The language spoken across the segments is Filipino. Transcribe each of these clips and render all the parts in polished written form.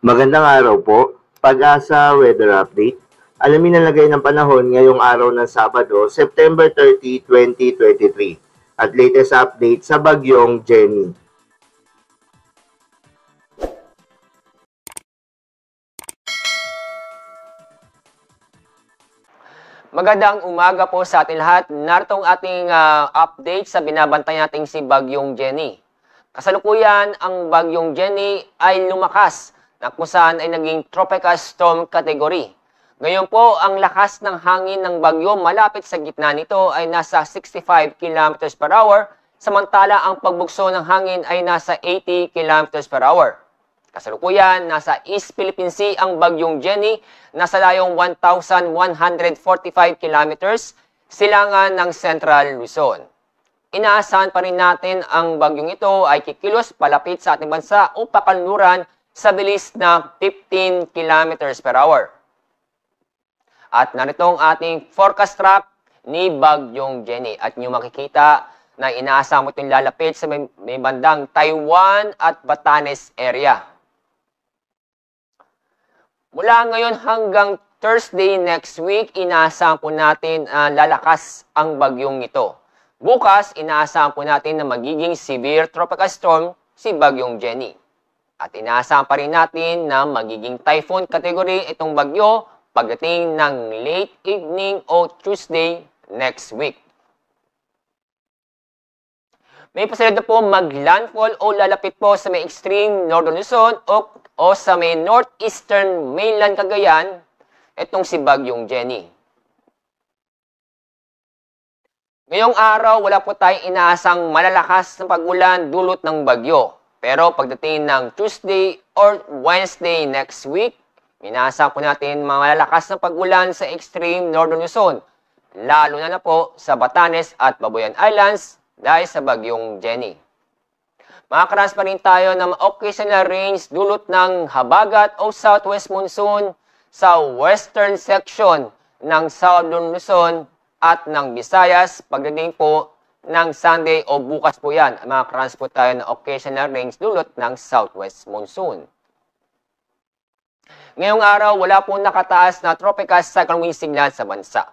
Magandang araw po. Pag-asa Weather Update. Alamin ang lagay ng panahon ngayong araw ng Sabado, September 30, 2023. At latest update sa bagyong Jenny. Magandang umaga po sa ating lahat. Narito ang ating update sa binabantay nating si Bagyong Jenny. Kasalukuyan, ang Bagyong Jenny ay lumakas na kung saan ay naging tropical storm category. Ngayon po, ang lakas ng hangin ng bagyo malapit sa gitna nito ay nasa 65 km per hour, samantala ang pagbugso ng hangin ay nasa 80 km per hour. Kasalukuyan, nasa East Philippine Sea ang Bagyong Jenny, nasa layong 1,145 kilometers, silangan ng Central Luzon. Inaasahan pa rin natin ang bagyong ito ay kikilos palapit sa ating bansa o pakanluran sa bilis na 15 kilometers per hour. At narito ang ating forecast track ni Bagyong Jenny. At nyo makikita na inaasahan mo itong lalapit sa may bandang Taiwan at Batanes area. Mula ngayon hanggang Thursday next week, inaasahan po natin lalakas ang bagyong ito. Bukas, inaasahan po natin na magiging severe tropical storm si Bagyong Jenny. At inaasahan pa rin natin na magiging typhoon category itong bagyo pagdating ng late evening o Tuesday next week. May posibilidad po mag-landfall o lalapit po sa may extreme northern Luzon o sa may northeastern mainland Cagayan, itong si Bagyong Jenny. Ngayong araw, wala po tayong inaasang malalakas na pag-ulan dulot ng bagyo. Pero pagdating ng Tuesday or Wednesday next week, inaasahan po natin malalakas na pag-ulan sa extreme northern Luzon, lalo na po sa Batanes at Babuyan Islands dahil sa Bagyong Jenny. Makakaranas pa rin tayo ng occasional rains dulot ng habagat o southwest monsoon sa western section ng southern Luzon at ng Visayas pagdating po ng Sunday o bukas po yan. Makakaranas po tayo ng occasional rains dulot ng southwest monsoon. Ngayong araw, wala po nakataas na tropical cyclone wind signal sa bansa.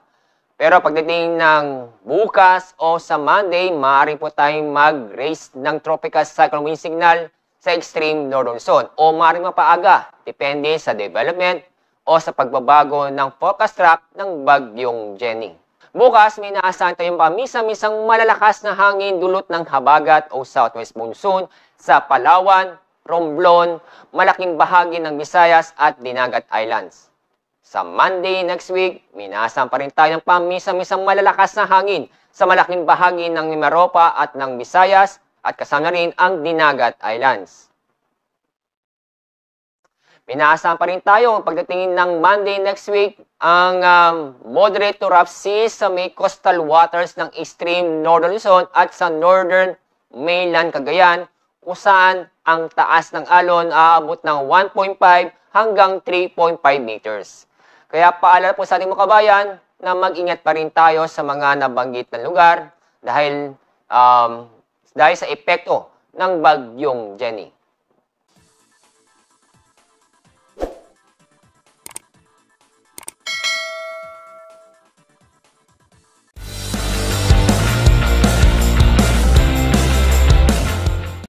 Pero pagdating ng bukas o sa Monday, maaari po tayong mag-raise ng tropical cyclone wind signal sa extreme northern Luzon o maaaring mapaaga, depende sa development o sa pagbabago ng forecast track ng Bagyong Jenny. Bukas, may inaasahan tayong pamisa-misang malalakas na hangin dulot ng habagat o southwest monsoon sa Palawan, Romblon, malaking bahagi ng Visayas at Dinagat Islands. Sa Monday next week, minaasahan pa rin tayo ng pamisa-misang malalakas na hangin sa malaking bahagi ng Mimaropa at ng Visayas at kasama rin ang Dinagat Islands. Minaasahan pa rin tayo pagdating ng Monday next week ang moderate to rough seas sa may coastal waters ng extreme northern Luzon at sa northern mainland Cagayan kung saan ang taas ng alon aabot ng 1.5 hanggang 3.5 meters. Kaya paalala po sa ating mga kabayan na mag-ingat pa rin tayo sa mga nabanggit na lugar dahil sa epekto ng Bagyong Jenny.